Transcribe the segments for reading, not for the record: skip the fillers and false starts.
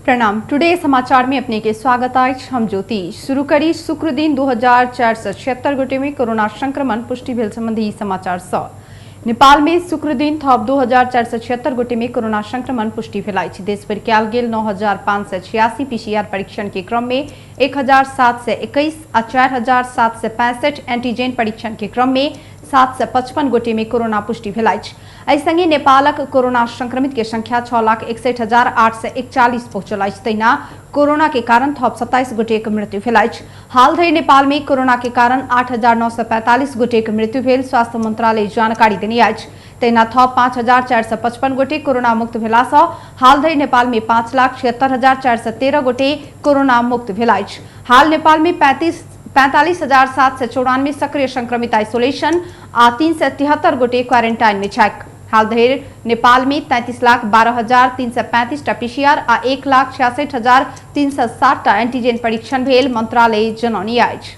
प्रणाम। टुडे समाचार में अपने के स्वागत है। हम ज्योति शुरू करी शुक्र दिन 2476 गोटे में कोरोना संक्रमण पुष्टि भेल संबंधी समाचार स नेपाल में शुक्र दिन थप 2476 गोटे में कोरोना संक्रमण पुष्टि भेल अछि। देशभर कयल गेल 9586 पीसीआर परीक्षण के क्रम में 1721 आ 4765 एंटीजन परीक्षण के क्रम में 755 गोटे में कोरोना पुष्टि भेल अछि। एहि संगे नेपालक कोरोना संक्रमित के संख्या 6,61,841 पहुंचल अछि। तहिना कोरोना के कारण थप 27 गोटे के मृत्यु भेल अछि। हाल धरि नेपाल में कोरोना के कारण 8,945 गोटे के मृत्यु भेल स्वास्थ्य मंत्रालय जानकारी देने अछि। तहिना थप 5,455 गोटे कोरोना मुक्त भेला सँ हाल धरि नेपाल में 5,76,413 गोटे कोरोना मुक्त भेल अछि। हाल नेपाल में 45,794 सक्रिय संक्रमित आइसोलेशन आ 373 गोटे क्वारेंटाइन में छथि। हाल धरि नेपाल में 33,12,335 पीसीआर आ 1,66,360 एंटीजन परीक्षण भेल मंत्रालय जनौने अछि।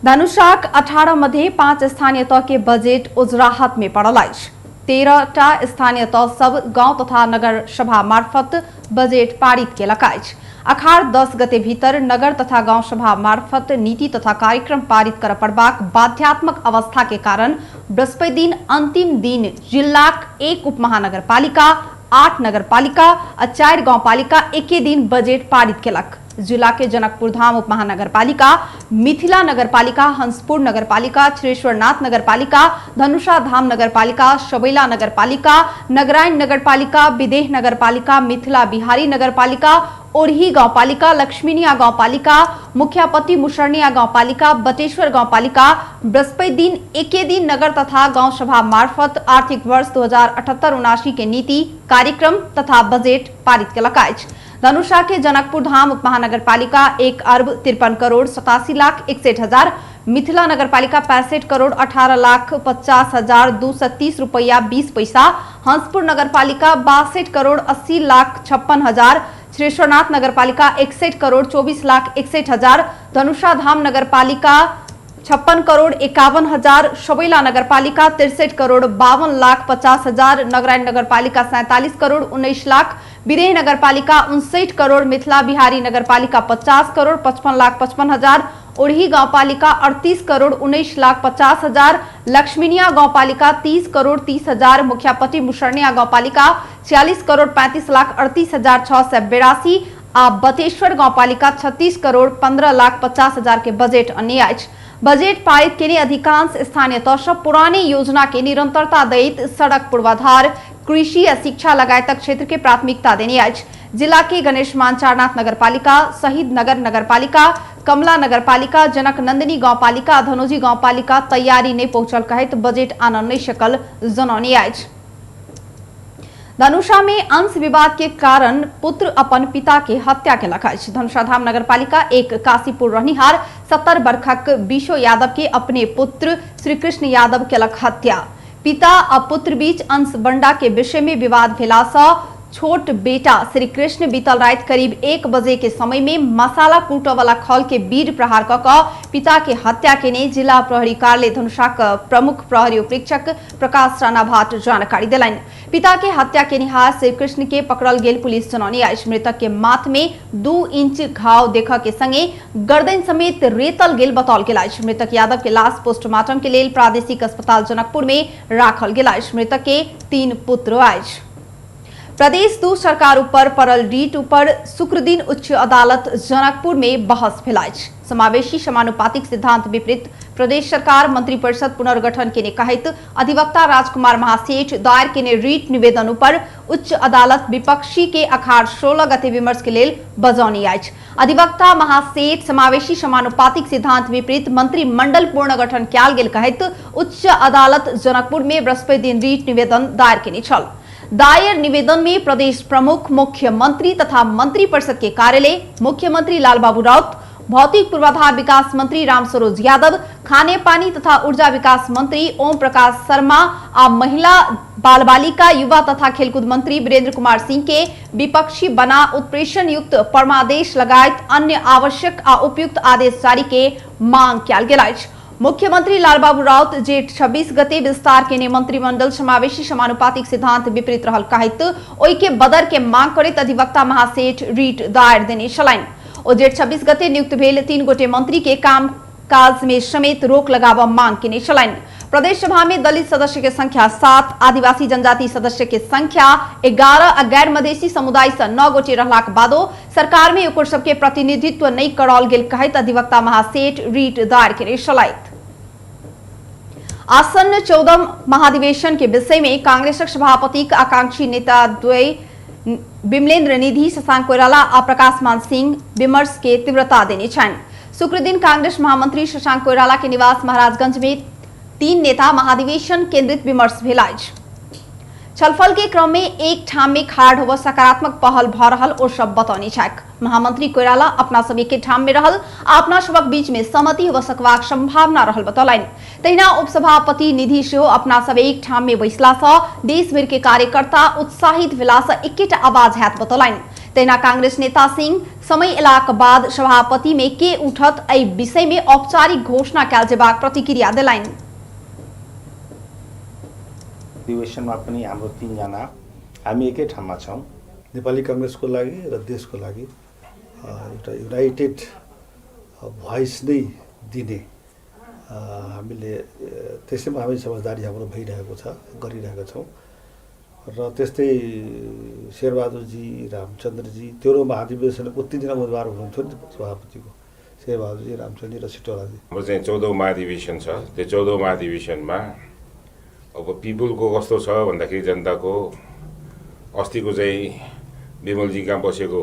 धनुषाक 18 मध्ये 5 स्थानीय तह के बजट उजराहत में पड़ल अछि। 13टा स्थानीय तह सब गांव तथा नगर सभा मार्फत बजट पारित केलक अछि। अखाड़ 10 गते भीतर नगर तथा गांव सभा मार्फत नीति तथा कार्यक्रम पारित कर पड़बाक बाध्यात्मक अवस्था के कारण बृहस्पति दिन अंतिम दिन जिलाक 1 उपमहानगरपालिका, 8 नगरपालिका आ 4 गांवपालिका एके दिन बजट पारित केलक। जिला के जनकपुर धाम उपमहानगरपालिका, मिथिला नगरपालिका, हंसपुर नगरपालिका, छ्रेश्वरनाथ नगरपालिका, धनुषा धाम नगरपालिका, सबैला नगरपालिका, नगरायन नगरपालिका, विदेह नगरपालिका, मिथिला बिहारी नगरपालिका, ओरही गांवपालिका, लक्ष्मीनिया गांवपालिका, मुखियापट्टी मुसरनिया गांवपालिका, बटेश्वर गांवपालिका बृहस्पति दिन एके दिन नगर तथा गांव सभा मार्फत आर्थिक वर्ष 2078-79 के नीति, कार्यक्रम तथा बजट पारित केलक अछि। धनुषा के जनकपुर धाम उपमहानगरपालिका 1,53,87,61,000, मिथिला नगरपालिका 65,18,50,230 रुपया 20 पैसा, हंसपुर नगरपालिका 62,80,56,000, छ्रेश्वरनाथ नगरपालिका 61,24,61,000, धनुषा धाम नगरपालिका 56,51,000, सबैला नगरपालिका 63,52,50,000, नगरायन नगरपालिका 47,19,00,000, विदेह नगरपालिका 59 करोड़, मिथिला बिहारी नगरपालिका 50,55,55,000, ओरही गांवपालिका 38,19,50,000, लक्ष्मीनिया गांवपालिका 30,30,000, मुखियापट्टी मुसरनिया गांवपालिका 46,35,38,682 आ बटेश्वर गांवपालिका 36,15,50,000 के बजट अन्य अछि। बजट पारित के अधिकांश स्थानीय तह सब पुराने योजना के निरंतरता दैत सड़क पूर्वाधार, कृषि या शिक्षा लगायत क्षेत्र के प्राथमिकता देने अछि। जिला के गणेश मानचारनाथ नगरपालिका, शहीद नगर नगरपालिका, कमला नगरपालिका, जनक नंदिनी गांवपालिका, धनोजी गांवपालिका तैयारी नहीं पहुंचल कहत बजट आनल नहीं सकल जनौने अछि। धनुषा में अंश विवाद के कारण पुत्र अपन पिता के हत्या केलक अछि। धनुषा धाम नगरपालिका एक काशीपुर रहनिहार 70 वर्षक बिशो यादव के अपने पुत्र श्री कृष्ण यादव केलक हत्या। पिता आ पुत्र बीच अंश बंडा के विषय में विवाद भेला सँ छोट बेटा श्री कृष्ण बीतल रात करीब 1 बजे के समय में मसाला कूट वाला खल के बीर प्रहार क पिता के हत्या केने जिला प्रहरी कार्यालय धनुषा प्रमुख प्रहरी उपरीक्षक प्रकाश राणा भाट जानकारी दिलनि। पिता के हत्या केनिहार श्री कृष्ण के पकड़ल गेल पुलिस जनौने अछि। मृतक के माथ में 2 इंच घाव देख के संगे गर्दन समेत रेतल गेल बताओल गेल अछि। मृतक यादव के लाश पोस्टमार्टम के लेल प्रादेशिक अस्पताल जनकपुर में राखल गेल अछि। मृतक के 3 पुत्र अछि। प्रदेश 2 सरकार ऊपर पड़ल रीट ऊपर शुक्र दिन उच्च अदालत जनकपुर में बहस भेल अछि। समावेशी समानुपातिक सिद्धांत विपरीत प्रदेश सरकार मंत्रिपरिषद पुनर्गठन के कहत अधिवक्ता राजकुमार महासेठ दायर के रीट निवेदन ऊपर उच्च अदालत विपक्षी के अखाड़ 16 गते विमर्श के लेल बजौनी अछि। अधिवक्ता महासेठ समावेशी समानुपातिक सिद्धांत विपरीत मंत्रिमंडल पुनर्गठन कयल गेल कहत उच्च अदालत जनकपुर में बृहस्पति दिन रीट निवेदन दायर केने छल। दायर निवेदन में प्रदेश प्रमुख, मुख्यमंत्री तथा मंत्रिपरिषद के कार्यालय, मुख्यमंत्री लालबाबू राउत, भौतिक पूर्वाधार विकास मंत्री रामसरोज यादव, खाने पानी तथा ऊर्जा विकास मंत्री ओम प्रकाश शर्मा आ महिला बाल बालिका युवा तथा खेलकूद मंत्री वीरेंद्र कुमार सिंह के विपक्षी बना उत्प्रेषण युक्त परमादेश लगायत अन्य आवश्यक आ उपयुक्त आदेश जारी के मांग कयल गेल अछि। मुख्यमंत्री लालबाबू राउत जेठ 26 गते विस्तार के ने मंत्रिमंडल समावेशी समानुपातिक सिद्धांत विपरीत रहल कहित ओई के बदर के मांग करत अधिवक्ता महासेठ रीट दायर देने छलैन। ओ जेठ 26 गते नियुक्त भेल 3 गोटे मंत्री के काम काज में समेत रोक लगाव मांग केने छलैन। प्रदेश सभा में दलित सदस्य के संख्या 7, आदिवासी जनजाति सदस्य के संख्या 11 आ गैर मधेसी समुदाय से 9 गोटे रहलाक बादो सरकार में ओकर सबके प्रतिनिधित्व नहीं करल गेल कहत अधिवक्ता महासेठ रीट दायर केने छलैथ। आसन्न 14 महाधिवेशन के विषय में कांग्रेस सभापति आकांक्षी नेता द्वय विमलेन्द्र निधि, शशांक कोइराला और प्रकाश मान सिंह विमर्श के तीव्रता देने छन्। शुक्र दिन कांग्रेस महामंत्री शशांक कोइराला के निवास महाराजगंज में 3 नेता महाधिवेशन केंद्रित विमर्श भेलाइछ। छलफल के क्रम में एक ठाम में खाड़ होव सकारात्मक पहल भ रहल और सब बतौनी छक। महामंत्री कोइराला अपना सब एक ठाम में रहल अपना सबक बीच में सहमति हो सकबाक संभावना रहल बतौलैन। तहिना उपसभापति निधि सेहो अपना सब एक ठाम में बैसला सँ देश भर के कार्यकर्ता उत्साहित भेला सँ एकेटा आवाज हैत बतौलैन। तहिना कांग्रेस नेता सिंह समय अयलाक बाद सभापति में के उठत एहि विषय में औपचारिक घोषणा कयल जेबाक प्रतिक्रिया देलैन। अधिवेशनमा पनि हाम्रो 3 जना हामी एकै ठाउँमा छौं। नेपाली कांग्रेसको लागि र देशको लागि एउटा युनाइटेड भोइस नै दिने हामीले त्यसैमा हामी समझदारी हाम्रो भइरहेको छ, गरिरहेका छौं। र त्यस्तै शेरबहादुरजी, रामचन्द्रजी, तेह्रो महाधिवेशनको 3 जना उम्मेदवार हुनुहुन्थ्यो नि सभापतिको, शेरबहादुरजी, रामचन्द्रजी र सिटोलाजी। हाम्रो चाहिँ 14औं महाधिवेशन छ। त्यो 14औं महाधिवेशनमा अब पिपुलको कस्तो छ भन्दाखेरि जनताको अस्तिको चाहिँ विमलजी कहाँ बसेको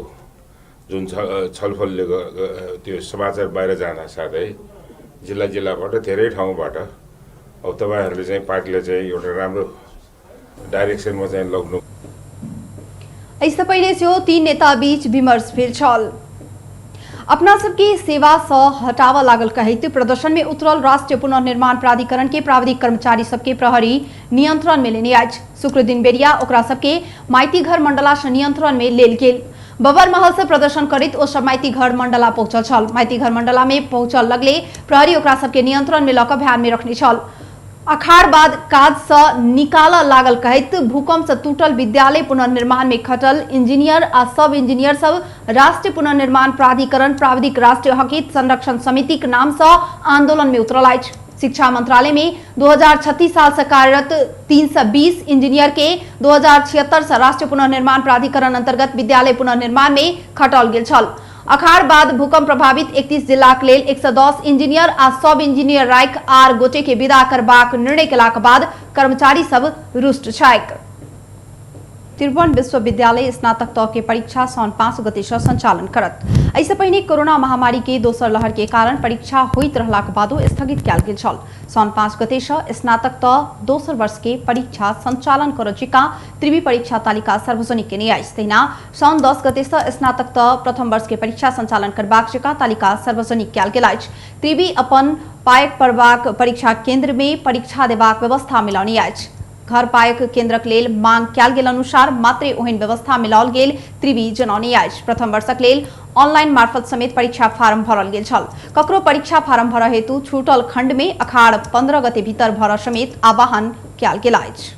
जुन छलफलले त्यो समाचार बाहिर जान साथै जिल्लाबाट धेरै ठाउँबाट अब तपाईहरुले चाहिँ पार्टीले चाहिँ एउटा राम्रो डाइरेक्सनमा चाहिँ लग्नु। इससे पहले से 3 नेता बीच विमर्श भेल छल। अपना सबके सेवा सँ हटावा लागल कहित प्रदर्शन में उतरल राष्ट्रीय पुनर्निर्माण प्राधिकरण के प्राविधिक कर्मचारी सबके प्रहरी नियंत्रण में लेने आज शुक्र दिन बेरिया ओकरा सबके माइती घर मंडला से नियंत्रण में लेल गेल। बबर महल से प्रदर्शन करित ओ सब माइती घर मंडला पहुंचल छल। माइती घर मंडला में पहुंचल लगले प्रहरी ओकरा सबके नियंत्रण में लक ध्यान में रखने छल। अखाड़ बाद काज सँ निकाल लागल कहित भूकंप से टूटल विद्यालय पुनर्निर्माण में खटल इंजीनियर आ सब इंजीनियर सब राष्ट्रीय पुनर्निर्माण प्राधिकरण प्राविधिक राष्ट्रीय हकित संरक्षण समिति के नाम से आंदोलन में उतरल अछि। शिक्षा मंत्रालय में 2036 साल से कार्यरत 320 इंजीनियर के 2076 से राष्ट्रीय पुनर्निर्माण प्राधिकरण अंतर्गत विद्यालय पुनर्निर्माण में खटल गेल छल। अखाड़ बाद भूकंप प्रभावित 31 जिलाक लेल 110 इंजीनियर आ सब इंजीनियर राइक 8 गोटे के विदा करबाक निर्णय केलाक बाद कर्मचारी सब रुष्ट छथि। त्रिभुवन विश्वविद्यालय स्नातक तह के परीक्षा सौन 5 गते से संचालन करत। ऐसे पहले कोरोना महामारी के दोसर लहर के कारण परीक्षा होइत रहलाक बादो स्थगित कयल गेल छल। सौन 5 गते से स्नातक तह दोसर वर्ष के परीक्षा संचालन करजिका त्रिवी परीक्षा तालिका सार्वजनिक केने अछि। तहिना सौन 10 गते से स्नातक तह प्रथम वर्ष के परीक्षा संचालन करबाक जिका तालिका सार्वजनिक कयल गेल अछि। त्रिवी अपन पायक पढ़बाक परीक्षा केंद्र में परीक्षा देबाक व्यवस्था मिलानी अछि। घर पायक केंद्रक लेल मांग कयल गेल अनुसार मात्र ओहन व्यवस्था मिलाओल गेल त्रिवी जनौनी अछि। प्रथम वर्षक लेल ऑनलाइन मार्फत समेत परीक्षा फार्म भरल गेल छल। ककरो परीक्षा फार्म भर हेतु छूटल खंड में अखाड़ 15 गते भीतर भर समेत आह्वान कयल गेल अछि।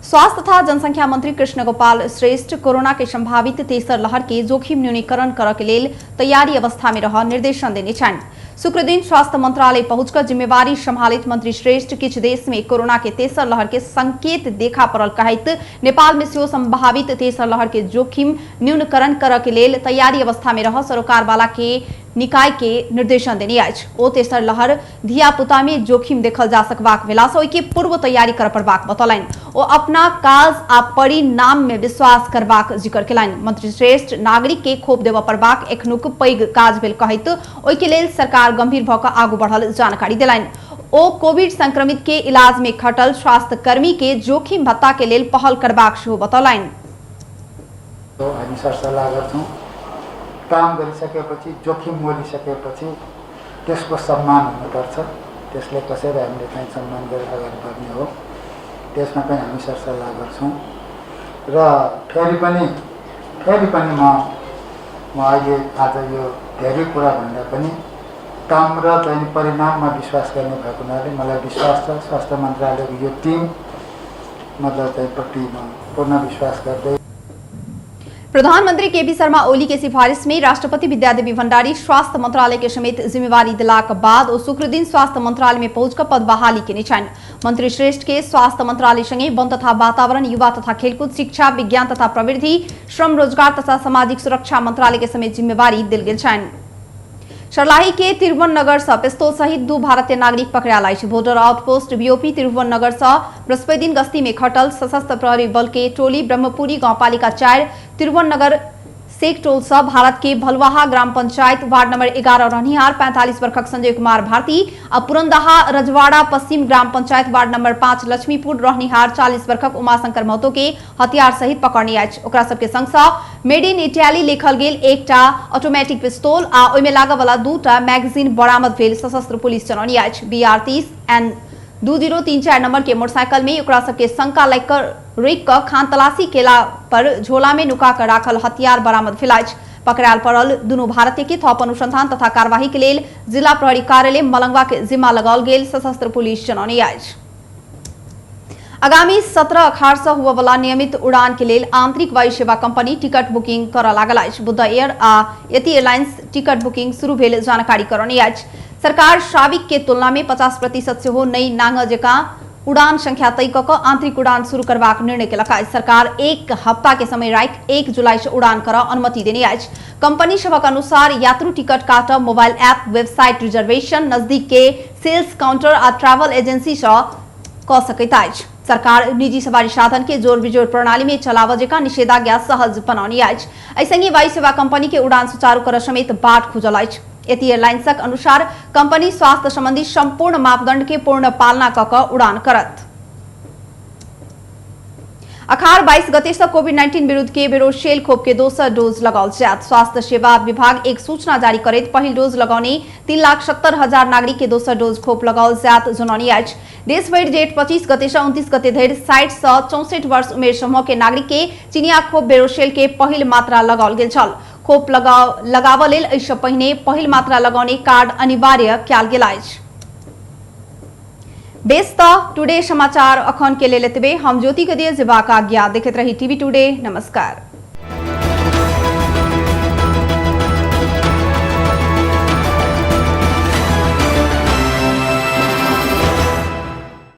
स्वास्थ्य तथा जनसंख्या मंत्री कृष्ण गोपाल श्रेष्ठ कोरोना के संभावित तेसर लहर के जोखिम न्यूनीकरण करय के लेल तैयारी अवस्था में रह निर्देशन देने छन्। शुक्र दिन स्वास्थ्य मंत्रालय पहुंचकर जिम्मेवारी संभालित मंत्री श्रेष्ठ किछ देश में कोरोना के तेसर लहर के संकेत देखा पड़ल कहैत नेपाल में सेहो संभावित तेसर लहर के जोखिम न्यूनीकरण करय के लेल तैयारी अवस्था में रह सरोकार वाला के निकाय के निर्देशन देने अछि। ओ तेसर लहर धिया पुता में जोखिम देखल जा सकबाक भेला सँ ओहि के पूर्व तैयारी कर पड़बाक बतौलनि। ओ अपना काज आ परिणाम में विश्वास करबाक जिक्र केलनि। मंत्री श्रेष्ठ नागरिक के खोप देबऽ पड़बाक एखनुक पैघ काज भेल कहैत ओहि के लेल सरकार गंभीर भऽ कऽ आगू बढ़ल जानकारी देलनि। ओ कोविड संक्रमित के इलाज में खटल स्वास्थ्य कर्मी के जोखिम भत्ता के लेल पहल करबाक सेहो बतौलनि। काम गरिसकेपछि जोखिम मोलिसकेपछि त्यसको सम्मान हुनुपर्छ। त्यसले कसरी हामीले चाहिँ सम्मान गरेर अगाडि बढ्ने हो त्यसमा पनि हामी सरसल्लाह गर्छौँ। र फेरि पनि म अहिले आज यो धेरै कुरा भन्दा पनि काम र चाहिँ परिणाममा विश्वास गर्ने भएको हुनाले मलाई विश्वास छ स्वास्थ्य मन्त्रालयको यो टिम मतलब चाहिँ प्रति पूर्ण विश्वास गर्दै। प्रधानमंत्री केपी शर्मा ओली के सिफारिश में राष्ट्रपति विद्यादेवी भंडारी स्वास्थ्य मंत्रालय के समेत जिम्मेवारी दिलाक बाद और शुक्र दिन स्वास्थ्य मंत्रालय में पहुंचकर पद बहाली के निशान मंत्री श्रेष्ठ के स्वास्थ्य मंत्रालय संगे वन तथा वातावरण, युवा तथा खेलकूद, शिक्षा, विज्ञान तथा प्रविधि, श्रम, रोजगार तथा सामाजिक सुरक्षा मंत्रालय के समेत जिम्मेवारी दिल गेल छन्। सर्लाही के तिरुवन नगर से पिस्तौल सहित 2 भारतीय नागरिक पकड़ायल अछि। बॉर्डर आउटपोस्ट बीओपी तिरुवन नगर से बृहस्पति दिन गश्ती में खटल सशस्त्र प्रहरी बल के टोली ब्रह्मपुरी गांवपालिका 4 तिरुवन नगर सेक टोल से भारत के भलवाहा ग्राम पंचायत वार्ड नंबर 11 रहनिहार 45 वर्षक संजय कुमार भारती और पुरंदहा रजवाड़ा पश्चिम ग्राम पंचायत वार्ड नंबर 5 लक्ष्मीपुर रहनिहार 40 वर्षक उमाशंकर महतो के हथियार सहित पकड़ने अछि। ओकरा सबके संग मेड इन इटाली लिखल गेल एकटा ऑटोमेटिक पिस्तौल आ ओइमे लागय वाला 2टा मैगजीन बरामद भेल सशस्त्र पुलिस जनौनी अछि। BR 30N 2034 नंबर के मोटरसाइकिल में ओकरा सबके शंका लेकर रोक कर खान तलाशी केला पर झोला में नुका कर राखल हथियार बरामद भेल अछि। पकड़ायल पड़ल दुनू भारतीय के थप अनुसंधान तथा कार्यवाही के लेल जिला प्रहरी कार्यालय मलंगवा के जिम्मा लगाओल गेल सशस्त्र पुलिस जनौनी अछि। आगामी 17 अखाड़ से हुआ वाला नियमित उड़ान के लेल आंतरिक वायु सेवा कंपनी टिकट बुकिंग कर लागल अछि। बुद्ध एयर आ यति एयरलाइंस टिकट बुकिंग शुरू भेल जानकारी करौनी अछि। सरकार साबिक के तुलना में 50% से हो नई नांग जका उड़ान संख्या तय क आंतरिक उड़ान शुरू करबाक निर्णय केलक अछि। सरकार 1 हफ्ता के समय राखि 1 जुलाई से उड़ान कर अनुमति देने अछि। कंपनी सबक अनुसार यात्रु टिकट काटब मोबाइल ऐप, वेबसाइट रिजर्वेशन, नजदीक के सेल्स काउंटर आ ट्रैवल एजेंसी से क सकैत अछि। सरकार निजी सवारी साधन के जोड़ बिजोड़ प्रणाली में चलाव जका निषेधाज्ञा सहज बनौनी अछि। ऐसंगे वायु सेवा कंपनी के उड़ान सुचारू कर समेत बाट खुजल अछि। यति एयरलाइंसक अनुसार कंपनी स्वास्थ्य संबंधी संपूर्ण मापदंड के पूर्ण पालना क उड़ान करत। अखाड़ 22 गते से कोविड-19 विरुद्ध के बेरोशेल खोप के दोसर डोज लगाओल जायत। स्वास्थ्य सेवा विभाग एक सूचना जारी करैत पहिल डोज लगौने 3,70,000 नागरिक के दोसर डोज खोप लगाओल जायत जनौनी अछि। देश भरि जेठ 25 गते से 29 गते धरि 60 से 64 वर्ष उमेर समूह के नागरिक के चिनिया खोप बेरोशेल के पहिल मात्रा लगाओल गेल छल। खोप लगाव लेल एहिसँ पहिने पहिल मात्रा लगौने कार्ड अनिवार्य कयल गेल अछि। बेस्ता टुडे समाचार अखन के लेल एतबे। हम ज्योति के दिए जेबाक आज्ञा। देखैत रही टीवी टुडे। नमस्कार।